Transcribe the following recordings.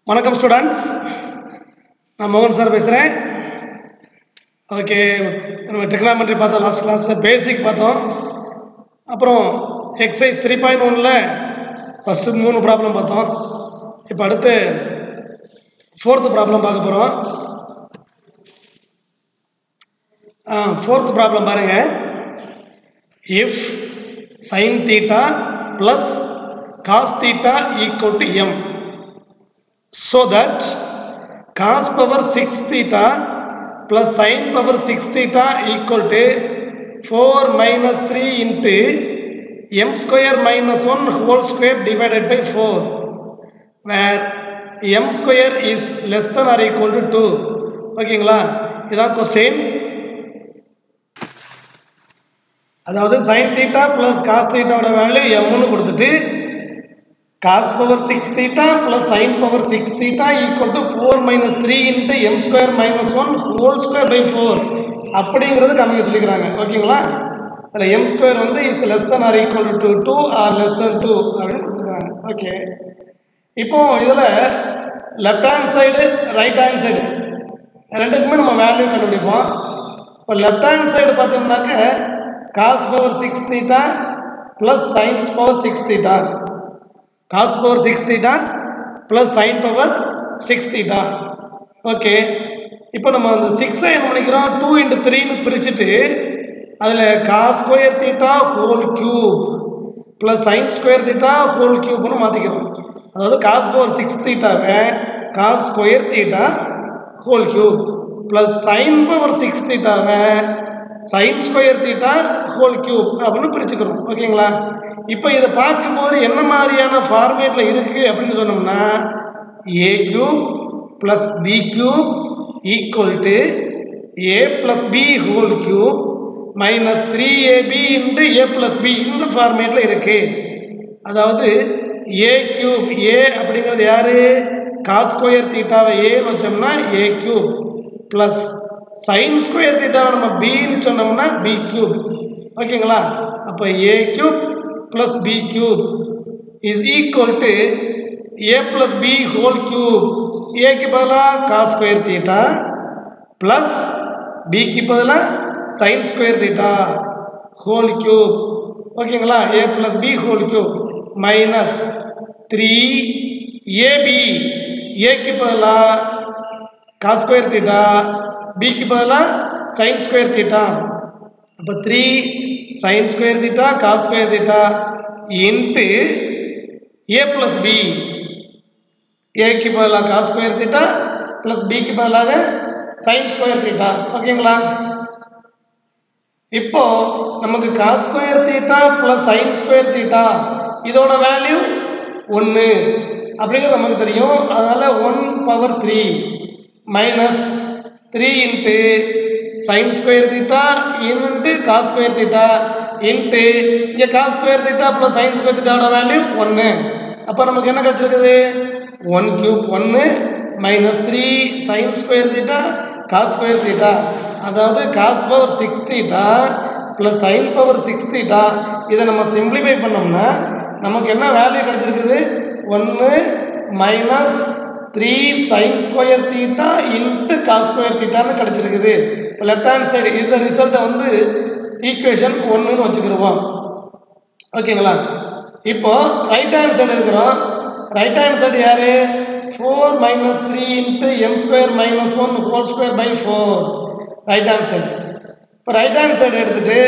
வணக்கம் ஸ்டூடெண்ட்ஸ், நான் மோகன் சார் பேசுகிறேன். ஓகே, நம்ம ட்ரிக்னாமெட்ரி பார்த்தோம். லாஸ்ட் கிளாஸில் பேசிக் பார்த்தோம். அப்புறம் எக்ஸசைஸ் 3.1ல் ஃபஸ்ட்டு 3 ப்ராப்ளம் பார்த்தோம். இப்போ அடுத்து 4th ப்ராப்ளம் பார்க்க போகிறோம். 4th ப்ராப்ளம் பாருங்கள். If sine theta plus cos theta equal to M, so that cos power 6 theta plus sin power 6 theta equal to 4 minus 3 into m square minus 1 whole square divided by 4, where m square is less than or equal to 2. ஓகேங்களா, இதான் question. அதாவது sin theta plus cos theta ஓட value mனு கொடுத்துட்டு cos power 6 theta plus sin power 6 theta equal to 4 minus 3 into m square minus 1 whole square by 4 அப்படிங்கிறது கம்மியாக சொல்லிக்கிறாங்க. ஓகேங்களா, அதில் m square வந்து is less than or equal to 2 or less than 2 அப்படின்னு கொடுத்துருக்காங்க. ஓகே, இப்போ இதில் left hand side right hand side ரெண்டுக்குமே நம்ம வேல்யூ கண்டுபிடிப்போம். இப்போ லெஃப்ட் ஹேண்ட் சைடு பார்த்தோம்னாக்க cos power 6 theta plus sin power 6 theta, cos power 6 theta plus sin power 6 theta. Okay, இப்போ நம்ம அந்த 6 என்ன பண்ணிக்கிறோம், 2 into 3ன்னு பிரிச்சுட்டு அதில் cos square theta whole cube plus sin square theta whole கியூப்னு மாற்றிக்கிறோம். அதாவது cos power 6 தீட்டாவை cos square theta whole cube plus sin power 6 தீட்டாவை sin square theta whole cube அப்படின்னு பிரிச்சுக்கிறோம். ஓகேங்களா, இப்போ இதை பார்க்கும்போது என்ன மாதிரியான ஃபார்மேட்டில் இருக்குது அப்படின்னு சொன்னோம்னா A cube plus B cube equal to A plus B whole cube minus 3ab into A plus B, இந்த ஃபார்மேட்டில் இருக்குது. அதாவது ஏ கியூப், ஏ அப்படிங்கிறது யார், காஸ் ஸ்கொயர் தீட்டாவை ஏன்னு வச்சோம்னா ஏ கியூப் ப்ளஸ் சைன் ஸ்கொயர் தீட்டாவை நம்ம பின்னு சொன்னோம்னா பி கியூப். ஓகேங்களா, அப்போ a cube plus b cube is equal to a plus b whole cube. a की बदला cos square theta plus b की बदला sin square theta whole cube. ஓகேங்களா, a plus b whole cube minus 3ab, a की बदला cos square theta, b की बदला sin square theta. அப்போ 3 sin square theta cos square theta into a plus b, a की बदला cos square theta plus b की बदलाக sin square theta. ஓகேங்களா, இப்போ நமக்கு cos square theta plus sin square theta இதோட வேல்யூ 1 அப்படிங்கிறது நமக்கு தெரியும். அதனால 1 power 3 minus 3 into sin square theta into cos square theta into இங்கே cos square theta plus sin square theta ஓட வேல்யூ 1. அப்போ நமக்கு என்ன கிடைச்சிருக்குது, 1 cube 1 minus 3 sin square theta cos square theta, அதாவது cos power 6 theta plus sin power 6 theta. இதை நம்ம simplify பண்ணோம்னா நமக்கு என்ன வேல்யூ கிடைச்சிருக்குது, 1 minus 3 sin square theta into cos square thetaன்னு கிடைச்சிருக்குது. இப்போ லெஃப்ட் ஹேண்ட் சைடு இந்த ரிசல்ட்டை வந்து ஈக்குவேஷன் 1ன்னு வச்சுக்கிடுவோம். ஓகேங்களா, இப்போ ரைட் ஹேண்ட் சைடு இருக்கிறோம். ரைட் ஹேண்ட் சைடு யார், 4 minus 3 into m square minus 1 whole square by 4 right hand side. இப்போ ரைட் ஹேண்ட் சைடு எடுத்துகிட்டு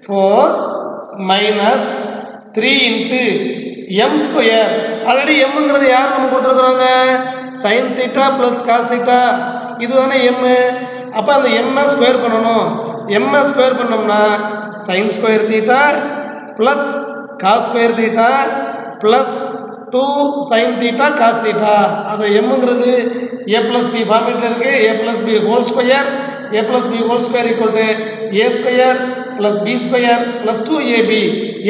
4 minus 3 into m square, already எம்ங்கிறது யார் நம்ம கொடுத்துருக்குறாங்க, sine theta plus cos theta, இதுதானே எம்மு. அப்போ அந்த எம்மை ஸ்கொயர் பண்ணணும். எம்மை ஸ்கொயர் பண்ணோம்னா சைன் ஸ்கொயர் தீட்டா ப்ளஸ் காஸ் square theta plus 2 sine theta cos theta. அது எம்ங்கிறது ஏ ப்ளஸ் பி ஃபார்மேட்டில் இருக்குது. A plus B whole square, A plus B whole square equal to A square plus B square plus 2ab.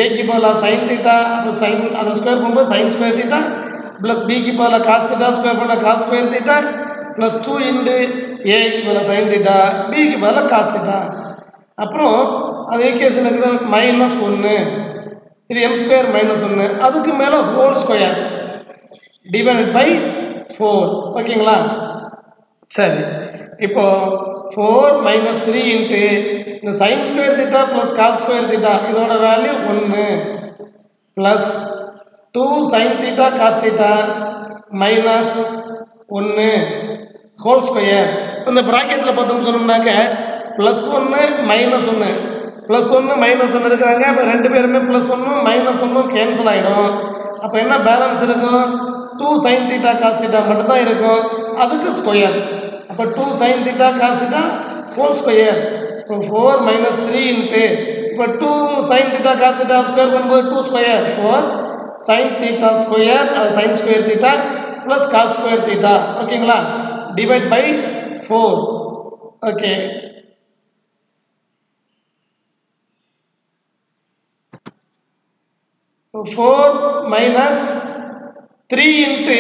ஏக்கு பதிலாக sine theta, அப்போ sine அதை square பண்ணும்போது sine square theta plus பிக்கு பதிலாக காஸ் தீட்டா ஸ்கொயர் பண்ணால் cos square theta plus 2 into ஏக்கு பதிலாக சைன் தீட்டா, பிக்கு பதிலாக காஸ் தீட்டா. அப்புறம் அது ஈக்குவேஷன் இருக்கிற மைனஸ் 1, இது எம் ஸ்கொயர் மைனஸ் 1, அதுக்கு மேலே ஹோல் ஸ்கொயர் டிவைடட் பை 4 ஓகேங்களா சரி இப்போ 4 minus 3 into இந்த sin square theta plus cos square theta இதோட value 1 plus 2 sin theta cos theta minus 1 whole square இப்போ இந்த பிராக்கெட்ல பார்த்தோம்னு சொன்னோம்னாக்க plus 1 minus 1 plus 1 minus 1 இருக்காங்க அப்ப ரெண்டு பேருமே plus 1 minus 1 கேன்சல் ஆயிடும் அப்ப என்ன பேலன்ஸ் இருக்கும் 2 sin theta cos theta மட்டும் தான் இருக்கும் அதுக்கு ஸ்கொயர் அப்ப 2 sin theta cos theta whole square இப்போ 4 minus 3 into இப்போ 2 sin theta cos theta square பண்ணும்போது 2 ஸ்கொயர் 4 sin theta ஸ்கொயர் அது sin square theta plus cos square theta ஓகேங்களா divide by 4 okay so 4 minus 3 into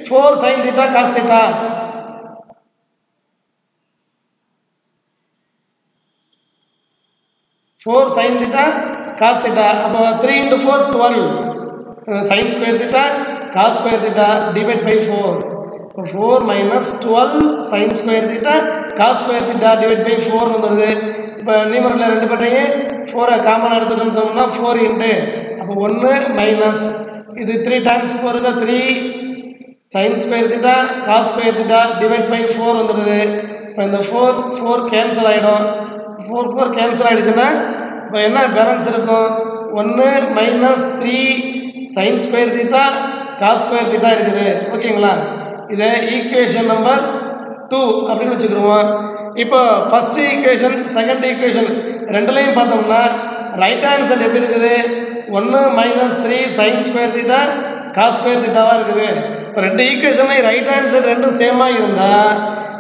4 sin theta cos theta 4 sin theta cos theta அப்போ 3 into 4 12 sin square theta cos square theta divide by 4 4 minus 12 sin square theta cos square theta divide by 4 வந்துருது இப்போ நியூமரல்ல ரெண்டு பட்டையும் 4 common எடுத்துட்டோம்னு சொன்னோம்னா 4 into அப்போ 1 minus இது 3 times 4 க்கு 3 sin square theta cos square theta divide by 4 வந்துருது இப்போ இந்த 4 கேன்சல் ஆயிடும் 4 கேன்சல் ஆயிடுச்சுன்னா இப்போ என்ன பேலன்ஸ் இருக்கும் 1 minus 3 sin square theta cos square theta இருக்குது ஓகேங்களா இதை ஈக்குவேஷன் நம்பர் 2 அப்படின்னு வச்சுக்கிடுவோம் இப்போ ஃபர்ஸ்ட் ஈக்குவேஷன் செகண்ட் ஈக்குவேஷன் ரெண்டுலையும் பார்த்தோம்னா ரைட் ஹேண்ட் சைடு எப்படி இருக்குது 1 minus 3 sin square theta cos square thetaவா இருக்குது இப்போ ரெண்டு ஈக்குவேஷன்லையும் ரைட் ஹேண்ட் சைடு ரெண்டும் சேமாக இருந்தால்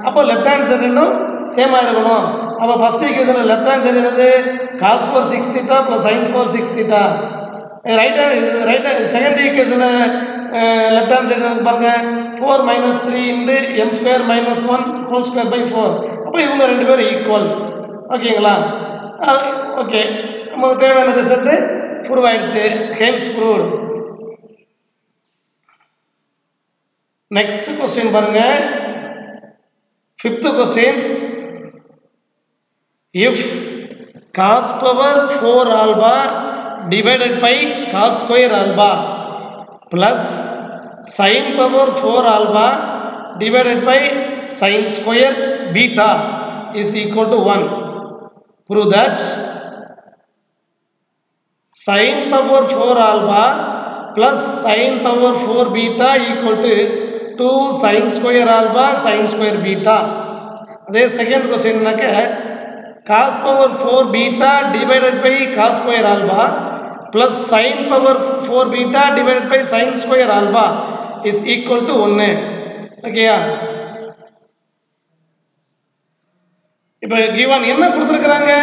அப்போ லெஃப்ட் ஹேண்ட் சைடு ரெண்டும் சேமாக இருக்கணும் அப்போ ஃபர்ஸ்ட் ஈக்குவேஷனில் லெஃப்ட் ஹேண்ட் சைடு என்னது cos power 6 theta plus sin power 6 theta right second ஈக்குவேஷனில் லெஃப்ட் ஹேண்ட் சைடு பாருங்க 4 minus 3 into m square minus 1 whole square by 4 அப்போ இவங்க ரெண்டு பேரும் ஈக்குவல் ஓகேங்களா ஓகே நமக்கு தேவையான ரிசல்ட் ப்ரூவ் ஆயிடுச்சு ஹென்ஸ் ப்ரூவ்ட் நெக்ஸ்ட் கொஸ்டின் பாருங்க fifth question if cos power 4 alpha divided by cos square alpha plus sin power 4 alpha divided by sin square beta is equal to 1 prove that sin power 4 alpha plus sin power 4 beta equal to 2 sin square alpha sin square beta அதே second கொஸ்டின்னாக்க cos power 4 beta divided by cos square alpha plus sin power 4 beta divided by sin square alpha is equal to 1 ஓகேயா இப்போ given என்ன கொடுத்திருக்காங்க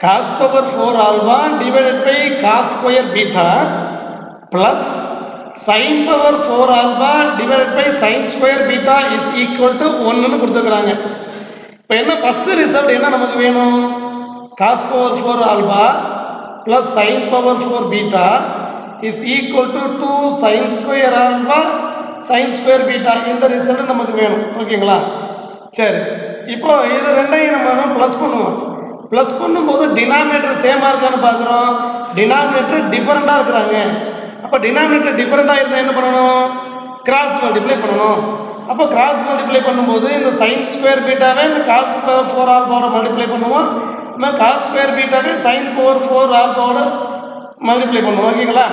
cos power 4 alpha divided by cos square beta plus sin power 4 alpha divided by sin square beta is equal to 1 ன்னு கொடுத்திருக்காங்க இப்போ என்ன first result என்ன நமக்கு வேணும் cos power 4 alpha plus sin power 4 beta is equal to 2 sin square alpha sin square beta இந்த result நமக்கு வேணும் ஓகேங்களா சரி இப்போ இது ரெண்டையும் நம்ம ப்ளஸ் பண்ணுவோம் ப்ளஸ் பண்ணும்போது டினாமினேட்டர் சேமாக இருக்கான்னு பார்க்குறோம் டினாமினேட்டர் டிஃபரெண்டாக இருக்கிறாங்க அப்போ டினாமினேட்டர் டிஃபரெண்டாக இருந்தால் என்ன பண்ணணும் கிராஸ் மல்டிப்ளை பண்ணணும் அப்போ கிராஸ் மல்டிப்ளை பண்ணும்போது இந்த sin ஸ்கொயர் பீட்டாவே இந்த cos power 4 ஆல்பாவோட மல்டிப்ளை பண்ணுவோம் நம்ம cos ஸ்கொயர் பீட்டாவே sin power 4 ஆல்பாவோட மல்டிப்ளை பண்ணுவோம் ஓகேங்களா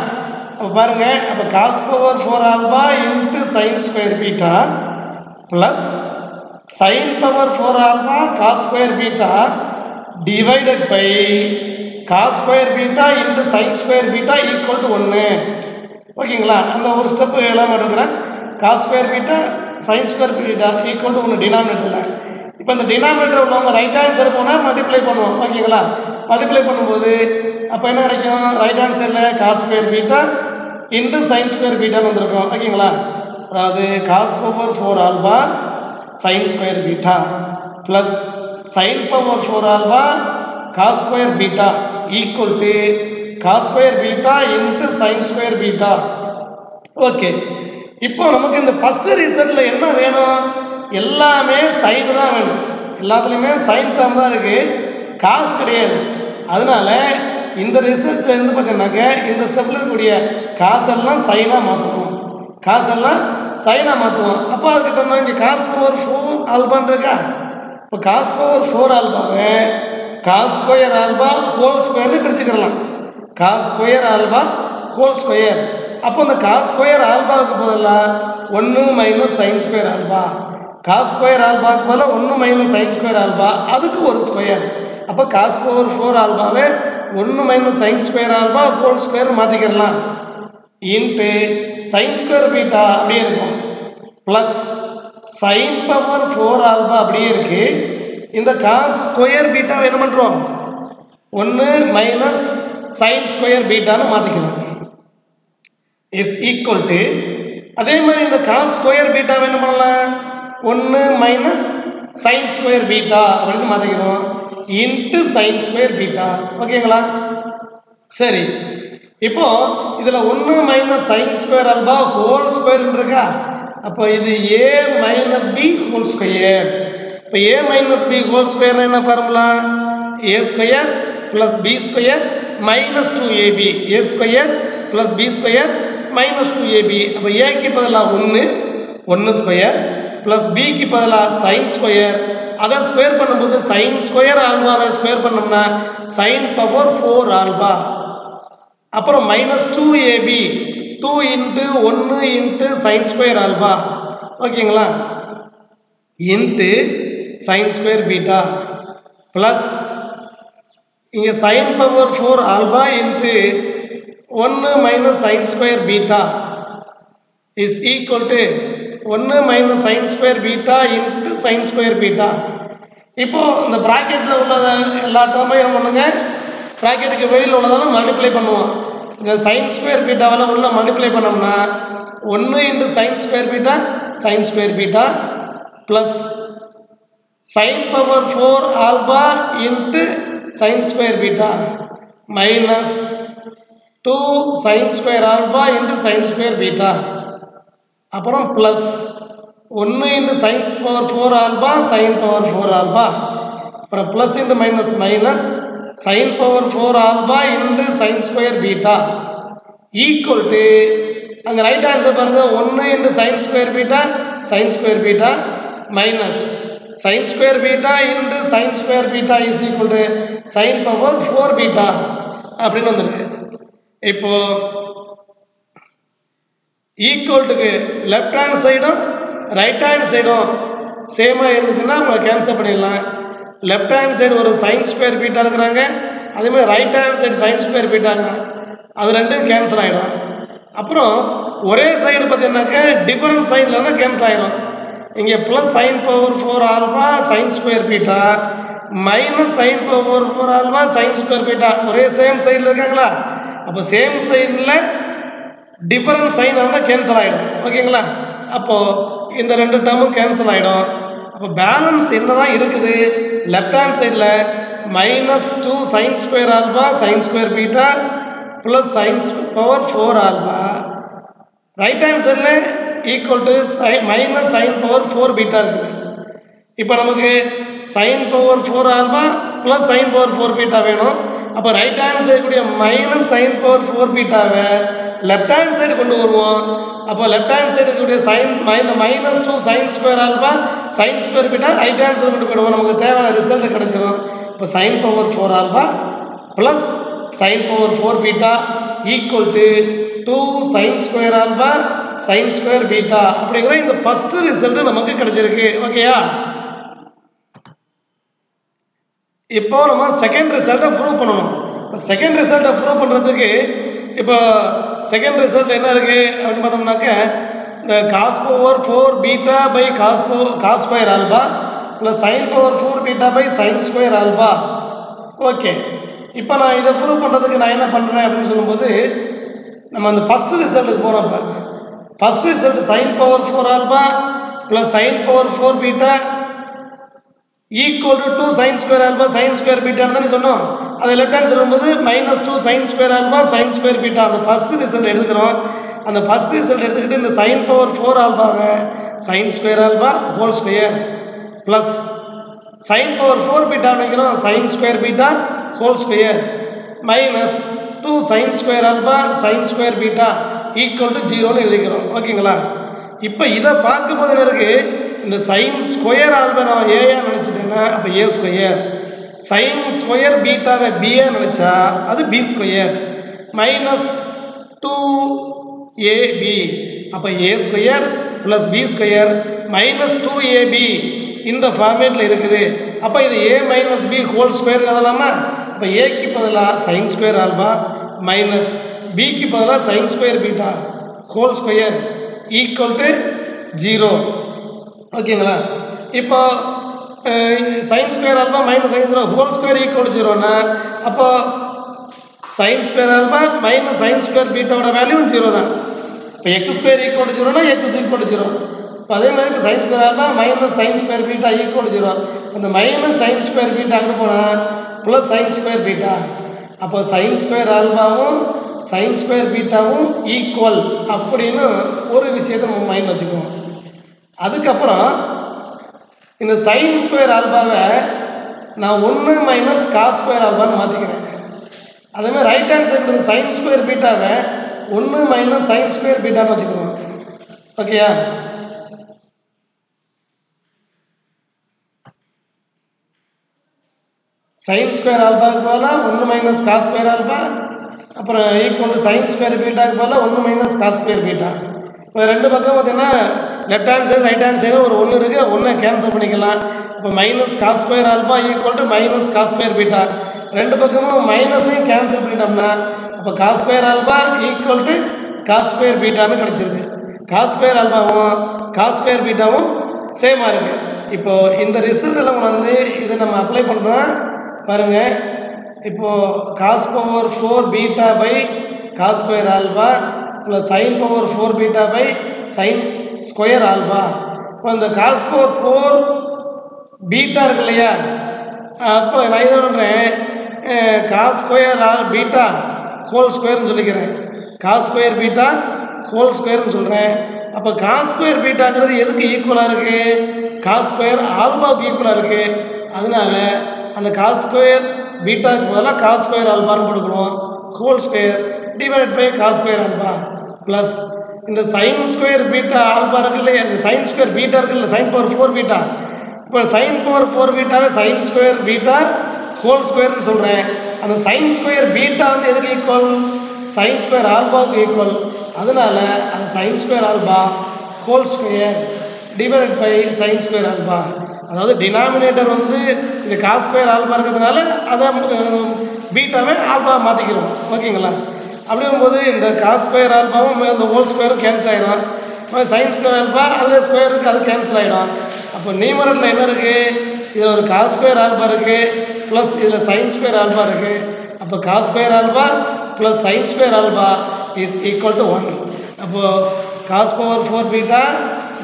அப்போ பாருங்க அப்போ cos power 4 alpha into sin square beta plus sin power 4 alpha cos square beta divided by cos square beta into sin square beta equal to 1 ஓகேங்களா அந்த ஒரு ஸ்டெப் எல்லாம் எடுக்கிறேன் cos square beta sin square beta equal to 1 டினாமினேட்டரில் இப்போ இந்த denominator உள்ளவங்க right hand side போனால் மல்டிப்ளை பண்ணுவோம் ஓகேங்களா மல்டிப்ளை பண்ணும்போது அப்போ என்ன கிடைக்கும் ரைட் ஹேண்ட் சைடில் cos square beta into sin square பீட்டான்னு வந்திருக்கும் ஓகேங்களா அதாவது cos power 4 alpha sin square beta plus sin power 4 alpha cos square beta equal to cos square beta into sin square beta okay இப்போ நமக்கு இந்த first ரிசல்ட்ல என்ன வேணும்? எல்லாமே சைன் தான் வேணும். எல்லாத்துலேயுமே சைன் டேர்ம் தான் இருக்கு, காசு கிடையாது. அதனால இந்த ரிசல்ட்ல இருந்து பார்த்தீங்கன்னாக்க இந்த ஸ்டெப்ல இருக்கக்கூடிய காசெல்லாம் சைனாக மாற்றணும், காசெல்லாம் சைனாக மாற்றுவோம். அப்போ அதுக்கு இப்போ இங்கே காஸ் பவர் 4 ஆல்பான்னு இருக்கா? இப்போ காஸ் பவர் 4 ஆல்பாவை காஸ் ஸ்கொயர் ஆல்பா ஹோல் ஸ்கொயர்னு பிரிச்சுக்கலாம். Cos square alpha whole square. அப்போ இந்த காஸ் ஸ்கொயர் ஆல்பாவுக்கு பதிலாக 1 minus sine square alpha, cos square ஆல்பாவுக்கு பதிலாக 1 மைனஸ் சைன் ஸ்கொயர் ஆல்பா, அதுக்கு ஒரு ஸ்கொயர். அப்போ காஸ் பவர் 4 ஆல்பாவே 1 minus sine square alpha whole square மாற்றிக்கிறலாம். இன்ட்டு சைன் ஸ்கொயர் பீட்டா அப்படியே இருக்கும், ப்ளஸ் சைன் பவர் 4 ஆல்பா அப்படியே இருக்கு. இந்த காஸ் ஸ்கொயர் பீட்டா என்ன பண்ணுறோம்? 1 மைனஸ் சைன் ஸ்கொயர் பீட்டான்னு மாற்றிக்கிறோம். இஸ் ஈக்குவல் டு அதே மாதிரி இந்த காஸ் ஸ்கொயர் பீட்டாவை என்ன பண்ணலாம்? 1 மைனஸ் சைன் ஸ்கொயர் பீட்டா அப்படின்னு மாற்றிக்கிறோம், இன்ட்டு சைன் ஸ்கொயர் பீட்டா. ஓகேங்களா? சரி, இப்போ இதில் 1 minus sine square alpha whole square இருக்கா? அப்போ இது a minus B whole square. இப்போ a minus B whole square என்ன formula? a square plus B square minus 2ab, a square plus B square minus 2ab. அப்போ ஏக்கு பதிலாக 1 square plus பிக்கு பதிலாக சைன் ஸ்கொயர், அதை ஸ்கொயர் பண்ணும்போது சைன் ஸ்கொயர் ஆல்பாவை ஸ்கொயர் பண்ணோம்னா சைன் பவர் 4 ஆல்பா, அப்புறம் minus 2ab, 2 into 1 into sine square alpha. ஓகேங்களா? Into sine square beta plus இங்கே sine power 4 alpha into 1 minus sine square beta is equal to 1 minus sine square beta into sine square beta. இப்போது இந்த ப்ராக்கெட்டில் உள்ளதை எல்லா டேர்மையும் என்ன பண்ணுங்க, ப்ராக்கெட்டுக்கு வெளியில் உள்ளதெல்லாம் மல்டிப்ளை பண்ணுவோம். இந்த சைன் ஸ்கொயர் பீட்டாவெல்லாம் உள்ள மல்டிப்ளை பண்ணோம்னா 1 into sine square beta sine square beta plus sine power 4 alpha into sine square beta minus 2 sine square alpha into sine square beta, அப்புறம் plus 1 into sine power 4 alpha sine power 4 alpha, அப்புறம் plus into minus minus sine power 4 alpha into sine square beta equal to அங்கே right answer பாருங்கள், 1 into sine square beta sine square beta minus sine square beta into sine square beta is equal to sine power 4 beta அப்படின்னு வந்துடுது. இப்போ ஈக்குவல்ட்டுக்கு left hand சைடும் right hand சைடும் சேமாக இருந்துச்சுன்னா உங்களை கேன்சல் பண்ணிடலாம். லெஃப்ட் ஹேண்ட் சைடு ஒரு சைன் ஸ்கொயர் பீட்டா இருக்கிறாங்க, அதேமாதிரி right hand side sine square beta இருக்கிறாங்க, அது ரெண்டும் கேன்சல் ஆகிடும். அப்புறம் ஒரே சைடு பார்த்தீங்கன்னாக்க டிஃபரன்ட் சைன்லன்னா கேன்சல் ஆகிடும். இங்கே plus sine power 4 alpha sine square beta minus sine power 4 alpha sine square beta ஒரே சேம் சைடில் இருக்காங்களா? அப்போ சேம் சைடில் டிஃபரன்ட் சைன் இருந்தால் கேன்சல் ஆகிடும். ஓகேங்களா? அப்போது இந்த ரெண்டு டேர்மும் கேன்சல் ஆகிடும். அப்போ பேலன்ஸ் என்ன தான் இருக்குது? லெஃப்ட் ஹேண்ட் சைடில் minus 2 sine square alpha sine square beta plus sine power 4 alpha, right hand சைடில் equal to minus sine power 4 beta இருக்குது. இப்போ நமக்கு sine power 4 alpha plus sine power 4 beta வேணும். அப்போ ரைட் ஹேண்ட் சைடு கூடிய minus sine power 4 பீட்டாவை left hand side கொண்டு வருவோம். அப்போ லெஃப்ட் ஹேண்ட் சைடு கூடிய sine minus 2 sine square alpha sine square beta right hand side கொண்டு போயிடுவோம், நமக்கு தேவையான ரிசல்ட் கிடைச்சிடும். இப்போ sine power 4 alpha plus sine power 4 beta equal to 2 sine square alpha sine square beta அப்படிங்கிற இந்த ஃபர்ஸ்ட் ரிசல்ட் நமக்கு கிடைச்சிருக்கு. ஓகேயா? இப்போ நம்ம செகண்ட் ரிசல்ட்டை ப்ரூவ் பண்ணணும். இப்போ செகண்ட் ரிசல்ட்டை ப்ரூவ் பண்ணுறதுக்கு இப்போ செகண்ட் ரிசல்ட் என்ன இருக்குது அப்படின்னு பார்த்தோம்னாக்க இந்த cos power 4 beta by cos square alpha plus sine power 4 beta by sine square alpha. Okay, இப்போ நான் இதை ப்ரூவ் பண்ணுறதுக்கு நான் என்ன பண்ணுறேன் அப்படின்னு சொல்லும்போது நம்ம அந்த ஃபஸ்ட்டு ரிசல்ட்டுக்கு போகிறோம். இப்போ first result sine power 4 alpha plus sine power 4 beta equal to 2 sine square alpha sine square பீட்டான்னு தானே சொன்னோம். அதை லெஃப்ட் ஹேண்ட் சொல்லும்போது minus 2 sine square alpha sine square beta அந்த ஃபர்ஸ்ட் ரிசல்ட் எடுத்துக்கிறோம். அந்த ஃபர்ஸ்ட் ரிசல்ட் எடுத்துக்கிட்டு இந்த sin பவர் 4 ஆல்பாவை sin square alpha whole square plus sin power 4 beta நினைக்கிறோம் sin square beta whole square minus 2 sin square alpha sin square beta equal to 0ன்னு எழுதிக்கிறோம். ஓகேங்களா? இப்போ இதை பார்க்கும்போது என்ன இருக்கு, இந்த sin ஸ்கொயர் ஆல்பா நான் ஏயா நினச்சிட்டேன்னா அப்போ ஏ ஸ்கொயர், sin ஸ்கொயர் பீட்டாவை பிஏ நினச்சா அது பி ஸ்கொயர் மைனஸ் 2ab அப்போ A square plus B square minus 2ab இந்த ஃபார்மேட்டில் இருக்குது. அப்போ இது A minus B whole square எழுதலாமா? அப்போ ஏக்கு பதிலாக sin ஸ்கொயர் ஆல்பா மைனஸ் பிக்கு பதிலாக sin square beta whole square equal to 0. ஓகேங்களா? இப்போ sin square alpha minus sin square whole square equal to 0னா அப்போ sin square alpha minus sin square பீட்டாவோட வேல்யூ 0 தான். இப்போ x ஸ்கொயர் ஈக்குவல் டு 0னா h இஸ் ஈக்குவல் டு 0. இப்போ அதே மாதிரி இப்போ sin square alpha minus sin square beta equal to 0. அந்த மைனஸ் sin ஸ்கொயர் பீட்டா அங்கே போனால் ப்ளஸ் sin ஸ்கொயர் பீட்டா. அப்போ sin ஸ்கொயர் ஆல்பாவும் sin ஸ்கொயர் பீட்டாவும் ஈக்குவல் அப்படின்னு ஒரு விஷயத்தை நம்ம மைண்டில் வச்சுக்குவோம். அதுக்கப்புறம் இந்த sin ஸ்கொயர் ஆல்பாவை நான் 1 மைனஸ் காஸ் ஸ்கொயர் ஆல்பான்னு மாற்றிக்கிறேன். அதேமாதிரி right hand side sin square பீட்டாவை 1 மைனஸ் sin ஸ்கொயர் பீட்டான்னு வச்சுக்கிறோம். ஓகேயா? sin ஸ்கொயர் ஆல்பாவுக்கு பதிலாக 1 மைனஸ் காஸ் ஸ்கொயர் ஆல்பா அப்புறம் ஈக்குவல் டு sin ஸ்கொயர் பீட்டாவுக்கு பதிலாக 1 மைனஸ் காஸ் ஸ்கொயர் பீட்டா. இப்போ ரெண்டு பக்கம் பார்த்தீங்கன்னா left hand side right hand side ஒரு 1 இருக்குது, 1 கேன்சல் பண்ணிக்கலாம். இப்போ minus cos square alpha equal to minus cos square beta. ரெண்டு பக்கமும் மைனஸையும் கேன்சல் பண்ணிட்டோம்னா அப்போ cos square alpha equal to cos square பீட்டான்னு கிடச்சிருது. காஸ் ஸ்கொயர் ஆல்பாவும் காஸ் ஸ்கொயர் பீட்டாவும் சேமாக இருக்குது. இப்போது இந்த ரிசல்ட் எல்லாம் வந்து இதை நம்ம அப்ளை பண்ணுறோம் பாருங்கள். இப்போது cos power 4 beta by cos square alpha plus sin power 4 beta by sin square alpha. இப்போ இந்த காஸ் பவர் 4 பீட்டா இருக்கு இல்லையா, அப்போ நான் இதை பண்ணுறேன் காஸ் ஸ்கொயர் பீட்டா ஹோல் ஸ்கொயர்னு சொல்லிக்கிறேன். காஸ் ஸ்கொயர் பீட்டா ஹோல் ஸ்கொயர்னு சொல்கிறேன். அப்போ காஸ் ஸ்கொயர் பீட்டாங்கிறது எதுக்கு ஈக்குவலாக இருக்குது? காஸ் ஸ்கொயர் ஆல்பாவுக்கு ஈக்குவலாக இருக்குது. அதனால அந்த காஸ் ஸ்கொயர் பீட்டாவுக்கு பதிலாக காஸ் ஸ்கொயர் ஆல்பான்னு கொடுக்குறோம். Whole square divide by cos square alpha plus இந்த sin ஸ்கொயர் பீட்டா ஆல்பா இருக்கு இல்லையா, இந்த sin ஸ்கொயர் பீட்டா இருக்கு இல்லை, sin பவர் 4 பீட்டா. இப்போ sin பவர் 4 பீட்டாவே sin ஸ்கொயர் பீட்டா ஹோல் ஸ்கொயர்னு சொல்கிறேன். அந்த sin ஸ்கொயர் பீட்டா வந்து எதுக்கு ஈக்குவல்? sin ஸ்கொயர் ஆல்பாவுக்கு ஈக்குவல். அதனால அந்த sin square alpha whole square divide by sin square alpha. அதாவது டினாமினேட்டர் வந்து இது காஸ் ஸ்கொயர் ஆல்பா இருக்கிறதுனால அதை பீட்டாவே ஆல்பா மாற்றிக்கிறோம். ஓகேங்களா? அப்படிங்கும்போது இந்த காஸ் ஸ்கொயர் ஆல்பாவும் இந்த ஹோல் ஸ்கொயரும் கேன்சல் ஆகிடும். sin ஸ்கொயர் ஆல்பா அதில் ஸ்கொயர் இருக்குது, அது கேன்சல் ஆகிடும். அப்போ நியூமரேட்டரில் என்ன இருக்குது? இதில் ஒரு காஸ் ஸ்கொயர் ஆல்பா இருக்குது ப்ளஸ் இதில் sin ஸ்கொயர் ஆல்பா இருக்குது. அப்போ cos square alpha plus sin square alpha is equal to 1. அப்போது cos power 4 beta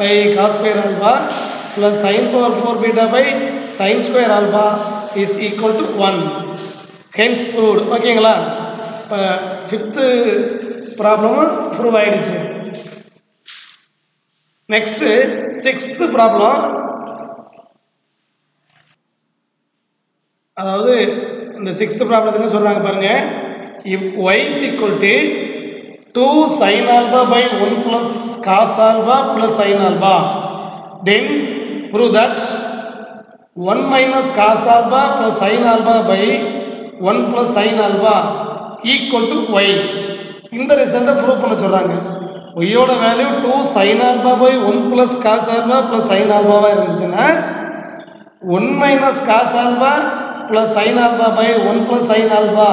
by cos square alpha plus sin power 4 beta by sin square alpha is equal to 1. Hence proved. ஓகேங்களா? இப்போ 5th ப்ராப்ளமும் prove ஆகிடுச்சு. Next 6th problem. அதாவது இந்த 6th ப்ராப்ளத்துக்கு சொல்கிறாங்க பாருங்கள். if y is equal to 2 sin alpha by 1 plus cos alpha plus sin alpha, then prove that 1 minus cos alpha plus sin alpha by 1 plus sin alpha equal to y. இந்த ரிசல்ட்டை prove பண்ண சொல்கிறாங்க. ஒய்யோட value 2 sin alpha by 1 plus cos alpha plus sin alpha இருந்துச்சுன்னா 1 minus cos alpha plus sin alpha by 1 plus sin alpha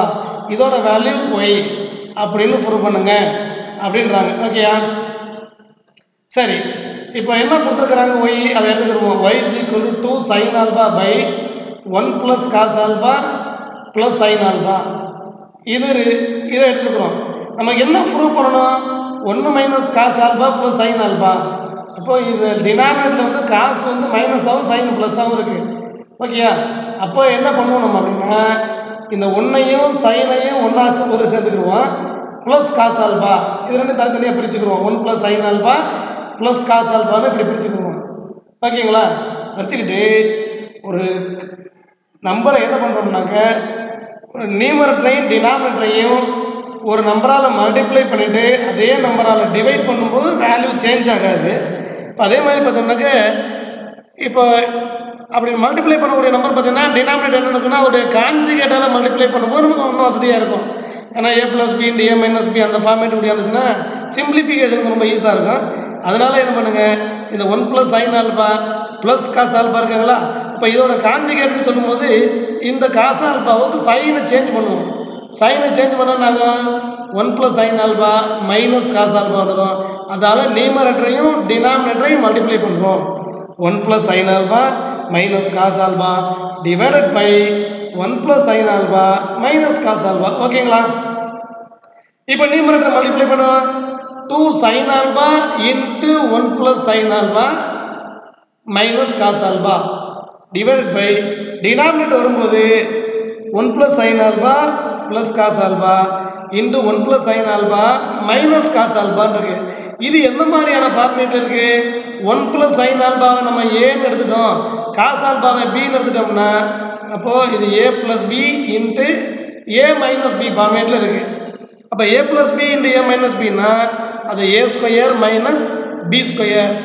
இதோட value y அப்படின்னு prove பண்ணுங்க அப்படின்றாங்க. ஓகேயா? சரி, இப்போ என்ன கொடுத்துருக்குறாங்க? y அதை எடுத்துக்கிறோம். y is equal to 2 sin alpha by 1 plus cos alpha plus sin alpha. இதை எடுத்துக்கிறோம். நமக்கு என்ன ப்ரூவ் பண்ணணும்? 1 minus cos alpha plus sine alpha. அப்போ இது டினாமினேட்டரில் வந்து காசு வந்து மைனஸாகவும் சைன் ப்ளஸ்ஸாகவும் இருக்குது. ஓகேயா? அப்போ என்ன பண்ணுவோம் நம்ம அப்படின்னா இந்த 1ஐயும் சைனையும் ஒன்றாச்சு ஒரு சேர்த்துக்கிடுவோம். Plus cos alpha. இது ரெண்டும் தனித்தனியாக பிரிச்சுக்குருவோம். 1 plus sine alpha plus cos ஆல்பான்னு இப்படி பிரிச்சுக்குருவோம். ஓகேங்களா? வச்சுக்கிட்டு ஒரு நம்பரை என்ன பண்ணுறோம்னாக்க நியூமரேட்டரையும் டினாமினேட்டரையும் ஒரு நம்பரால் மல்டிப்ளை பண்ணிவிட்டு அதே நம்பரால் டிவைட் பண்ணும்போது வேல்யூ சேஞ்ச் ஆகாது. இப்போ அதே மாதிரி பார்த்தோம்னாக்க இப்போ அப்படி மல்டிப்ளை பண்ணக்கூடிய நம்பர் பார்த்தீங்கன்னா டினாமினேட்டர் என்ன இருக்குன்னா அதோடைய கான்ஜுகேட்டால் மல்டிப்ளை பண்ணும்போது நமக்கு இன்னும் வசதியாக இருக்கும். ஏன்னா a + b × a - b அந்த ஃபார்மேட் இப்படி இருந்துச்சுன்னா சிம்பிளிஃபிகேஷனுக்கு ரொம்ப ஈஸியாக இருக்கும். அதனால் என்ன பண்ணுங்கள், இந்த 1 plus sine alpha plus cos alpha இருக்காங்களா, அப்போ இதோட கான்ஜுகேட்னு சொல்லும்போது இந்த காஸ் ஆல்பாவுக்கு சைனை சேஞ்ச் பண்ணுவோம். சைனை சேஞ்ச் பண்ணால் நாங்கள் 1 plus sine alpha minus cos alpha வந்துடும். அதால் நியூமரேட்டரையும் டினாமினேட்டரையும் மல்டிப்ளை பண்ணுறோம். 1 plus sine alpha minus cos alpha divided by 1 plus sine alpha minus cos alpha. ஓகேங்களா? இப்போ நியூமரேட்டர் மல்டிப்ளை பண்ணுவோம். 2 sine alpha into 1 plus sine alpha minus cos alpha divided by denominator வரும்போது 1 plus sine alpha plus cos alpha into 1 plus sine alpha minus cos ஆல்பான்னு இருக்கு. இது எந்த மாதிரியான format இருக்கு? 1 ப்ளஸ் சைன் ஆல்பாவை நம்ம ஏன்னு எடுத்துட்டோம், காஸ் ஆல்பாவை பின்னு எடுத்துட்டோம்னா அப்போது இது a + b into a - b ஃபார்மேட்டில் இருக்குது. அப்போ a + b இன்ட்டு a - bனா அது a² minus b²,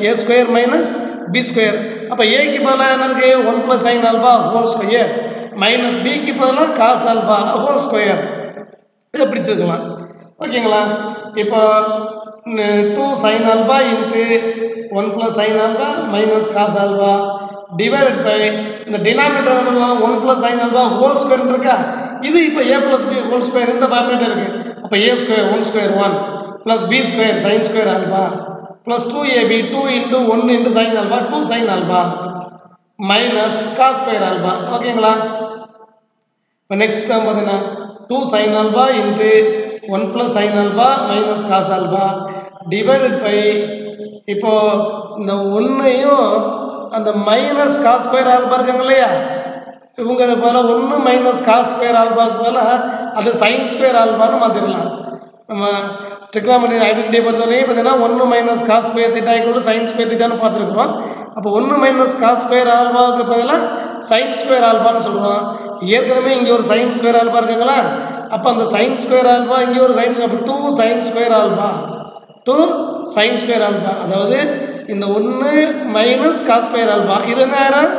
a² minus b². அப்போ ஏக்கு பதிலாக என்ன இருக்குது? 1 plus sine alpha whole square minus பிக்கு பதிலாக காஸ் ஆல்பா ஹோல் ஸ்கொயர். இதை பிடிச்சிருக்கலாம். ஓகேங்களா? இப்போ 2 sine alpha into 1 plus sine alpha minus cos alpha divided by இந்த denominator 1 plus sine alpha whole square இருக்கா, இது இப்போ a + b ஹோல் ஸ்கொயர் இந்த ஃபார்மேட் இருக்குது. அப்போ a² 1² 1 ப்ளஸ் b² sin² alpha plus 2ab 2 into 1 into sine alpha 2 sine alpha minus cos alpha. ஓகேங்களா? இப்போ நெக்ஸ்ட் டேர்ம் பார்த்தீங்கன்னா 2 sine alpha into 1 plus sine alpha minus cos alpha divided by இப்போது இந்த ஒன்றையும் அந்த மைனஸ் காஸ்² ஆல்பா இருக்காங்க இல்லையா, இவங்க போல 1 மைனஸ் காஸ்² ஆல்பாவுக்கு போல அது sin² ஆல்பான்னு மாற்றிடலாம். நம்ம ட்ரிக்னாமெட்ரி ஐடென்டிட்டியை பொறுத்தவரையும் பார்த்தீங்கன்னா 1 மைனஸ் காஸ்² தீட்டா = sin² தீட்டான்னு பார்த்துருக்குறோம். அப்போ 1 மைனஸ் காஸ்² ஆல்பாவுக்கு பதிலாக sin² ஆல்பான்னு சொல்கிறோம். ஏற்கனவே இங்கே ஒரு sin² ஆல்பா இருக்காங்களா, அப்போ அந்த sin² ஆல்பா இங்கே ஒரு அப்போ 2 sin² ஆல்பா 2 sin² ஆல்பா, அதாவது இந்த 1 மைனஸ் காஸ்² ஆல்பா இது என்ன ஆயிரும்?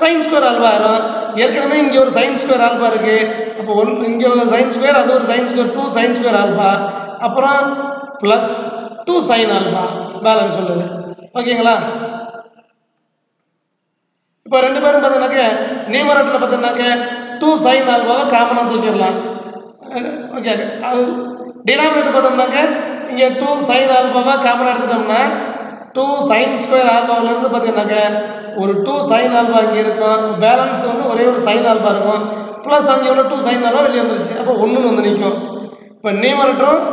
sin² ஆல்பா ஆயிரும். ஏற்கனவே இங்கே ஒரு sin² ஆல்பா இருக்குது. அப்போ இங்கே ஒரு sin² அது ஒரு sin² 2 sin² ஆல்பா அப்புறம் ப்ளஸ் 2 சைன் ஆல்பா பேலன்ஸ் சொல்லுது. ஓகேங்களா? இப்போ ரெண்டு பேரும் பார்த்தீங்கன்னாக்க நியூமரேட்டரில் பார்த்தீங்கன்னாக்க 2 சைன் ஆல்பாவை காமனாக தூக்கிடலாம். ஓகே, அது டினாமினேட்டர் பார்த்தோம்னாக்க இங்கே 2 சைன் ஆல்பாவை காமனாக எடுத்துட்டோம்னா 2 sin² ஆல்பாவிலேருந்து பார்த்தீங்கன்னாக்க ஒரு 2 சைன் ஆல்பா இங்கே இருக்கும், பேலன்ஸ் வந்து ஒரே ஒரு சைன் ஆல்பா இருக்கும், ப்ளஸ் அங்கே உள்ள 2 சைன் ஆல்பா வெளியே வந்துருச்சு. அப்போ 1ன்னு வந்து நிற்கும். இப்போ நியூமரேட்டரும்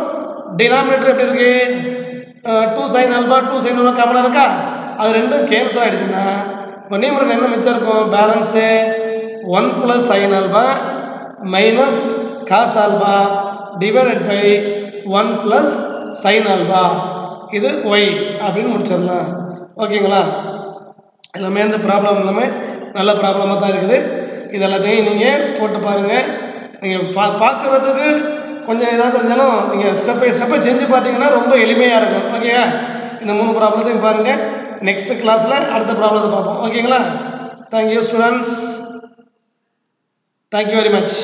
டினாமினேட்டர் எப்படி இருக்குது? 2 சைன் ஆல்பா 2 சைன் ஆல்பா காமனாக இருக்கா, அது ரெண்டும் கேன்சல் ஆகிடுச்சுன்னா இப்போ நியூமரேட்டர் என்ன மிச்சம் இருக்கும்? Balance 1 plus sine alpha minus cos alpha divided by 1 plus sine alpha, இது ஒய் அப்படின்னு முடிச்சிடலாம். ஓகேங்களா? எல்லாமே இந்த ப்ராப்ளம் எல்லாமே நல்ல ப்ராப்ளமாக தான் இருக்குது. இது எல்லாத்தையும் நீங்கள் போட்டு பாருங்கள். நீங்கள் பார்க்குறதுக்கு கொஞ்சம் இதாக தெரிஞ்சாலும் நீங்கள் ஸ்டெப் பை ஸ்டெப்பை செஞ்சு பார்த்தீங்கன்னா ரொம்ப எளிமையாக இருக்கும். ஓகேவா? இந்த 3 ப்ராப்ளத்தையும் பாருங்கள். நெக்ஸ்ட் கிளாஸில் அடுத்த ப்ராப்ளத்தை பார்ப்போம். ஓகேங்களா? Thank you students. Thank you very much.